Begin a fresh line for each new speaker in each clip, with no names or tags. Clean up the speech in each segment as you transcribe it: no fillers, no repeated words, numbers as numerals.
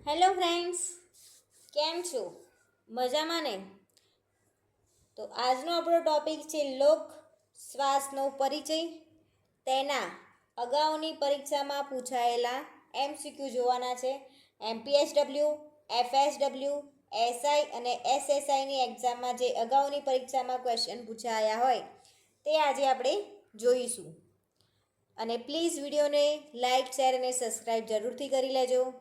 Hello friends, કેમ છો? મજામાં ને? તો આજનો આપણો ટોપિક છે લોક શ્વાસનો પરિચય. તેના અગાઉની પરીક્ષામાં પૂછાયેલા MCQ જોવાના છે. MPSW, FSW, SI અને SSIની એક્ઝામમાં જે અગાઉની પરીક્ષામાં ક્વેશ્ચન પૂછાયા હોય તે આજે આપણે જોઈશું. અને પ્લીઝ વિડીયોને લાઇક, શેર અને સબસ્ક્રાઈબ જરૂરથી કરી લેજો.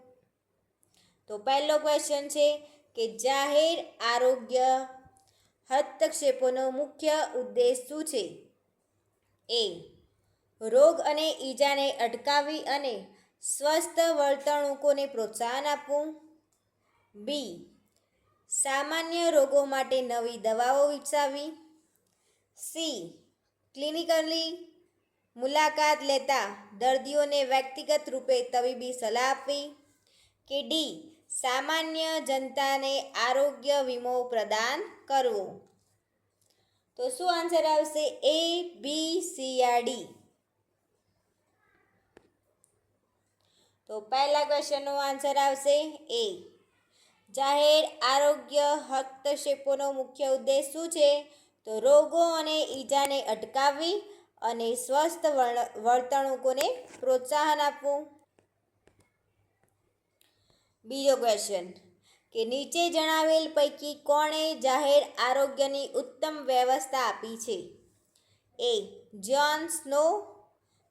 તો પહેલો ક્વેશ્ચન છે કે જાહેર આરોગ્ય હસ્તક્ષેપોનો મુખ્ય ઉદ્દેશ શું છે? એ. રોગ અને ઈજાને અટકાવવી અને સ્વસ્થ વર્તણૂકોને પ્રોત્સાહન આપવું. બી. સામાન્ય રોગો માટે નવી દવાઓ વિકસાવવી. સી. ક્લિનિકલી મુલાકાત લેતા દર્દીઓને વ્યક્તિગત રૂપે તબીબી સલાહ આપવી. કે ડી. સામાન્ય જનતાને આરોગ્ય વીમો પ્રદાન કરવો. તો શું આન્સર આવશે? એ, બી, સી યા ડી? તો પહેલા ક્વેશ્ચનનો આન્સર આવશે એ. જાહેર આરોગ્ય હસ્તક્ષેપોનો મુખ્ય ઉદ્દેશ શું છે? તો રોગો અને ઈજાને અટકાવવી અને સ્વસ્થ વર્તણૂકોને પ્રોત્સાહન આપવું. બીજો ક્વેશ્ચન કે નીચે જણાવેલ પૈકી કોણે જાહેર આરોગ્યની ઉત્તમ વ્યવસ્થા આપી છે? A. John Snow.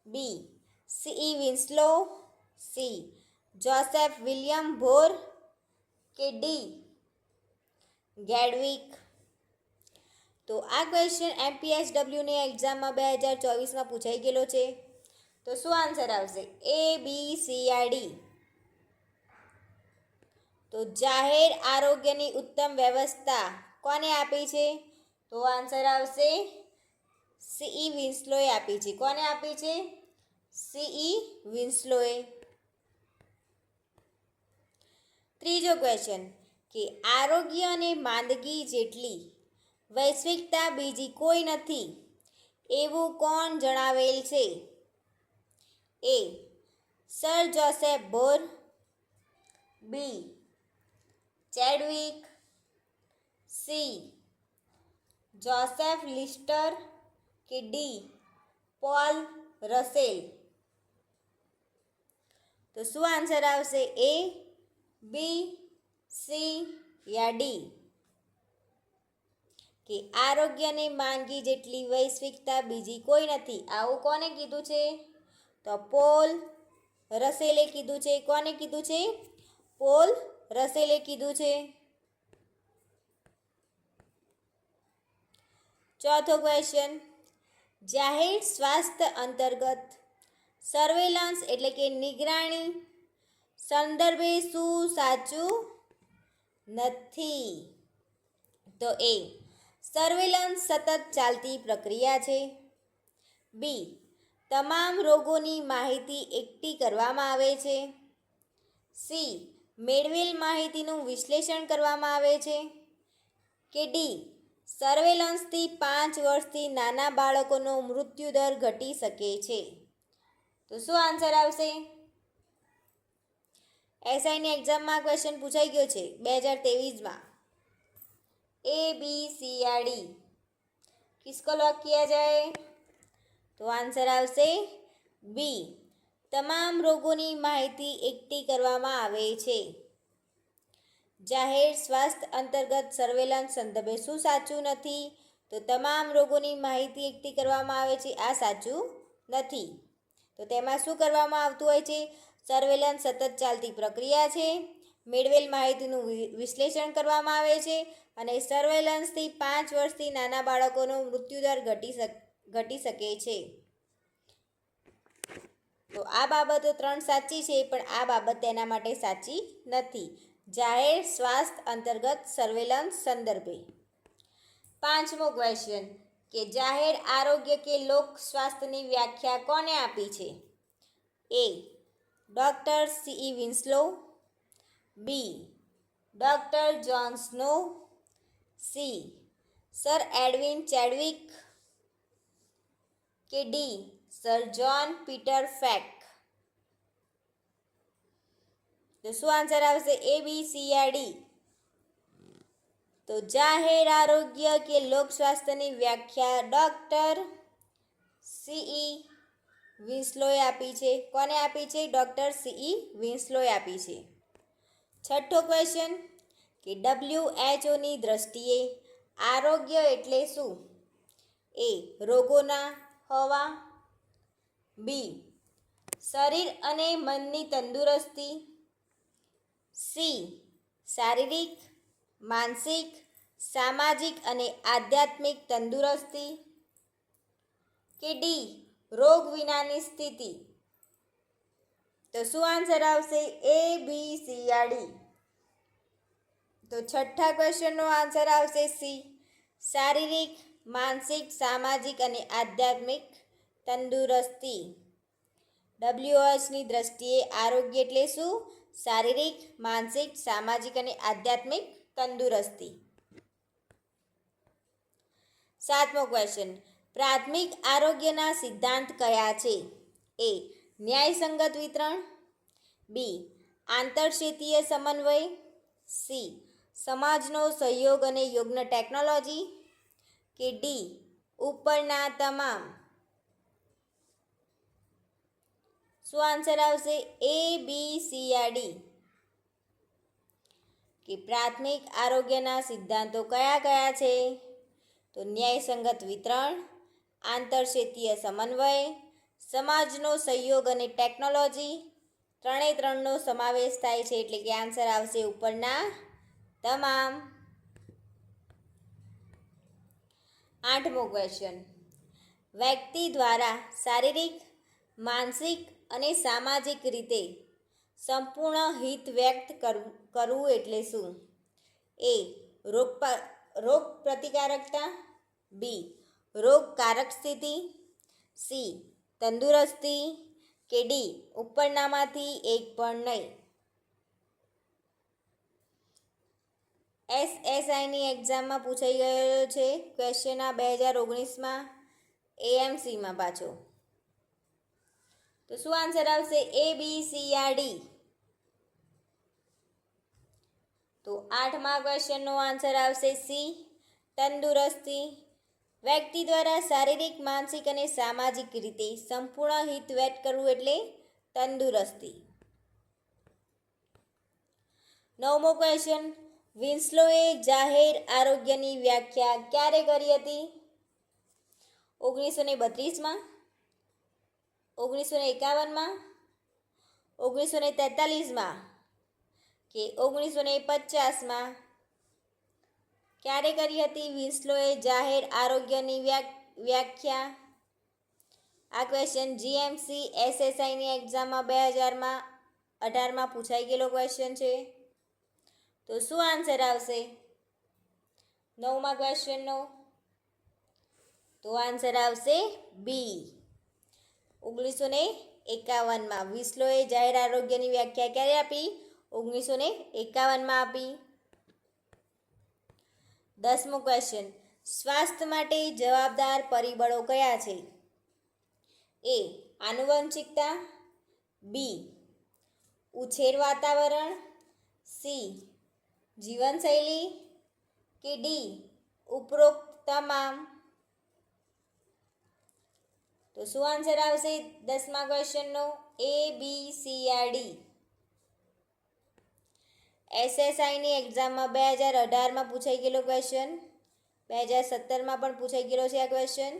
B. C. Winslow. C. Joseph William Bhore. કે ડી. ગેડવિક. તો આ ક્વેશ્ચન MPSWની એક્ઝામમાં 2024માં પૂછાઈ ગયેલો છે. તો શું આન્સર આવશે? એ, બી, સી યા ડી? તો જાહેર આરોગ્યની ઉત્તમ વ્યવસ્થા કોને આપી છે? તો આન્સર આવશે સી. વિન્સ્લોએ આપી છે. કોને આપી છે? સી. વિન્સ્લોએ. ત્રીજો ક્વેશ્ચન કે આરોગ્ય અને માંદગી જેટલી વૈશ્વિકતા બીજી કોઈ નથી એવું કોણ જણાવેલ છે? A. Sir Joseph Bohr. B. Chadwick. C. Joseph Lister. કે ડી. Paul Russell. તો શું આન્સર આવશે? એ, બી, સી યા ડી? કે આરોગ્યની માંદગી જેટલી વૈશ્વિકતા બીજી કોઈ નથી. આવું કોને કીધું છે? તો પોલ રસેલે કીધું છે. કોને કીધું છે? પોલ રસેલે કીધું છે. ચોથો ક્વેશ્ચન જાહેર સ્વાસ્થ્ય અંતર્ગત સર્વેલન્સ એટલે કે નિગરાણી સંદર્ભે શું સાચું નથી? તો એ. સર્વેલન્સ સતત ચાલતી પ્રક્રિયા છે. બી. તમામ રોગોની માહિતી એકઠી કરવામાં આવે છે. સી. મેળવેલ માહિતીનું વિશ્લેષણ કરવામાં આવે છે. કે ડી. સર્વેલન્સથી 5 વર્ષથી નાના બાળકોનો મૃત્યુદર ઘટી શકે છે. તો શું આન્સર આવશે? એસઆઈની એક્ઝામમાં ક્વેશ્ચન પૂછાઈ ગયો છે 2023માં. ए, बी, सी या डी? किसको लॉक किया जाए? तो आंसर આવશે બી. તમામ રોગોની માહિતી એકઠી કરવામાં આવે છે. જાહેર સ્વાસ્થ્ય અંતર્ગત સર્વેલન્સ સંદર્ભે શું સાચું નથી? તો તમામ રોગોની માહિતી એકઠી કરવામાં આવે છે. આ સાચું નથી. તો તેમાં શું કરવામાં આવતું હોય છે? સર્વેલન્સ સતત ચાલતી પ્રક્રિયા છે. મેળવેલ માહિતીનું વિશ્લેષણ કરવામાં આવે છે અને સર્વેલન્સથી 5 વર્ષથી નાના બાળકોનો મૃત્યુદર ઘટી શકે છે. તો આ બાબતો 3 સાચી છે, પણ આ બાબત તેના માટે સાચી નથી. જાહેર સ્વાસ્થ્ય અંતર્ગત સર્વેલન્સ સંદર્ભે. પાંચમો ક્વેશ્ચન કે જાહેર આરોગ્ય કે લોક સ્વાસ્થ્યની વ્યાખ્યા કોને આપી છે? A. Doctor C. Winslow. B. Doctor John Snow. C. Sir Edwin Chadwick. કે D. Sir John Peter Frank. તો શું આન્સર આવશે? A, B, C yeah D? તો જાહેર આરોગ્ય કે લોક સ્વાસ્થ્યની વ્યાખ્યા ડૉક્ટર CE વિન્સલોએ આપી છે. કોને આપી છે? ડૉક્ટર CE વિન્સલોએ આપી છે. છઠ્ઠો ક્વેશ્ચન કે WHOની દ્રષ્ટિએ આરોગ્ય એટલે શું? A, રોગોના હોવા. B, શરીર અને મનની તંદુરસ્તી. C, શારીરિક, માનસિક, સામાજિક અને આધ્યાત્મિક તંદુરસ્તી. કે D, રોગ વિનાની સ્થિતિ. તો શું આન્સર આવશે? A, B, C yeah D? તો છઠ્ઠા ક્વેશ્ચનનો આન્સર આવશે C, શારીરિક, માનસિક, સામાજિક અને આધ્યાત્મિક તંદુરસ્તી. WHOની દ્રષ્ટિએ આરોગ્ય એટલે શું? શારીરિક, માનસિક, સામાજિક અને આધ્યાત્મિક તંદુરસ્તી. સાતમો ક્વેશ્ચન પ્રાથમિક આરોગ્યના સિદ્ધાંત કયા છે? A, ન્યાયસંગત વિતરણ. B, આંતરક્ષેત્રીય સમન્વય. C, સમાજનો સહયોગ અને યોગ્ય ટેકનોલોજી. કે D, ઉપરના તમામ. શું આન્સર આવશે? A, B, C yeah D? કે પ્રાથમિક આરોગ્યના સિદ્ધાંતો કયા કયા છે? તો ન્યાયસંગત વિતરણ, આંતરક્ષેત્રીય સમન્વય, સમાજનો સહયોગ અને ટેકનોલોજી. ત્રણનો સમાવેશ થાય છે એટલે કે આન્સર આવશે ઉપરના તમામ. આઠમો ક્વેશ્ચન વ્યક્તિ દ્વારા શારીરિક, માનસિક અને સામાજિક રીતે સંપૂર્ણ હિત વ્યક્ત કરવું એટલે શું? A, રોગ પ્રતિકારકતા. B, રોગકારક સ્થિતિ. C, તંદુરસ્તી. કે D, ઉપરનામાંથી એક પણ નહીં. SSIની એક્ઝામમાં પૂછાઈ ગયેલો છે ક્વેશ્ચન આ 2019માં AMCમાં પાછો. તો શું આન્સર આવશે? A, B, C yeah D? તો આઠમા ક્વેશ્ચનનો આન્સર આવશે C, તંદુરસ્તી. વ્યક્તિ દ્વારા શારીરિક, માનસિક અને સામાજિક રીતે સંપૂર્ણ હિત વ્યક્ત કરવું એટલે તંદુરસ્તી. નવમો ક્વેશ્ચન વિન્સલોએ જાહેર આરોગ્યની વ્યાખ્યા ક્યારે કરી હતી? 1932માં, 1951માં, 1943માં કે 1950માં? ક્યારે કરી હતી વિન્સલોએ જાહેર આરોગ્યની વ્યાખ્યા? આ ક્વેશ્ચન GMC SSIની એક્ઝામમાં 2018માં પૂછાઈ ગયેલો ક્વેશ્ચન છે. તો શું આન્સર આવશે નવમા ક્વેશ્ચનનો? તો આન્સર આવશે B, 1951માં. વિન્સલોએ જાહેર આરોગ્યની વ્યાખ્યા ક્યારે આપી? 1951માં આપી. 10મો ક્વેશ્ચન સ્વાસ્થ્ય માટે જવાબદાર પરિબળો કયા છે? A, આનુવંશિકતા. B, ઉછેર વાતાવરણ. C, જીવનશૈલી. કે D, ઉપરોક્ત તમામ? તો શું આન્સર આવશે 10મા ક્વેશ્ચનનો? A, B, C yeah D? SSIની એક્ઝામમાં 2018માં પૂછાઈ ગયેલો ક્વેશ્ચન, 2017માં પણ પૂછાઈ ગયેલો છે આ ક્વેશ્ચન.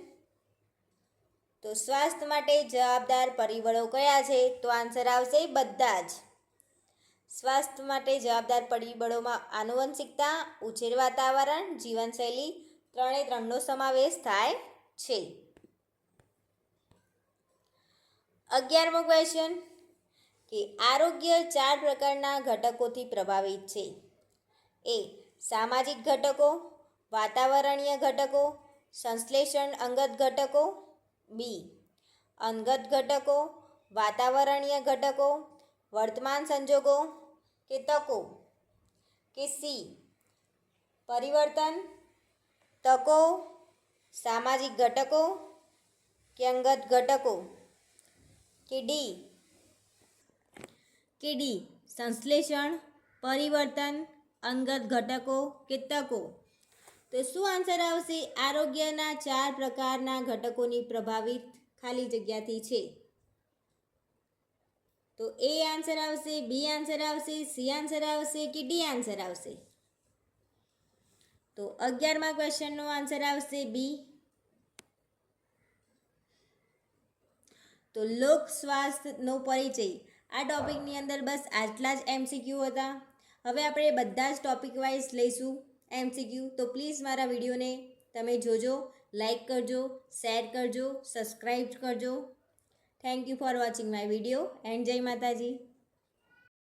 તો સ્વાસ્થ્ય માટે જવાબદાર પરિબળો કયા છે? તો આન્સર આવશે બધા જ. સ્વાસ્થ્ય માટે જવાબદાર પરિબળોમાં આનુવંશિકતા, ઉછેર વાતાવરણ, જીવનશૈલી ત્રણનો સમાવેશ થાય છે. 11મો ક્વેશ્ચન કે આરોગ્ય 4 પ્રકારના ઘટકોથી પ્રભાવિત છે. A, સામાજિક ઘટકો, વાતાવરણીય ઘટકો, સંશ્લેષણ અંગત ઘટકો. B, અંગત ઘટકો, વાતાવરણીય ઘટકો, વર્તમાન સંજોગો કે તકો. કે C, પરિવર્તન, તકો, સામાજિક ઘટકો કે અંગત ઘટકો. કે D, સંશ્લેષણ, પરિવર્તન, અંગત ઘટકો કે તકો? તો શું આન્સર આવશે? આરોગ્યના 4 પ્રકારના ઘટકોની પ્રભાવિત ખાલી જગ્યાથી છે. તો એ આન્સર આવશે, બી આન્સર આવશે, સી આન્સર આવશે કે ડી આન્સર આવશે? તો 11મા ક્વેશ્ચનનો આન્સર આવશે બી. તો લોક સ્વાસ્થ્યનો પરિચય, આ ટોપિકની અંદર બસ આટલા જ એમસીક્યુ હતા. હવે આપણે બધા જ ટોપિક વાઇઝ લઈશું એમસીક્યુ. તો પ્લીઝ મારા વિડીયોને તમે જોજો, લાઈક કરજો, શેર કરજો, સબસ્ક્રાઈબ કરજો. Thank you for watching my video and જય માતાજી.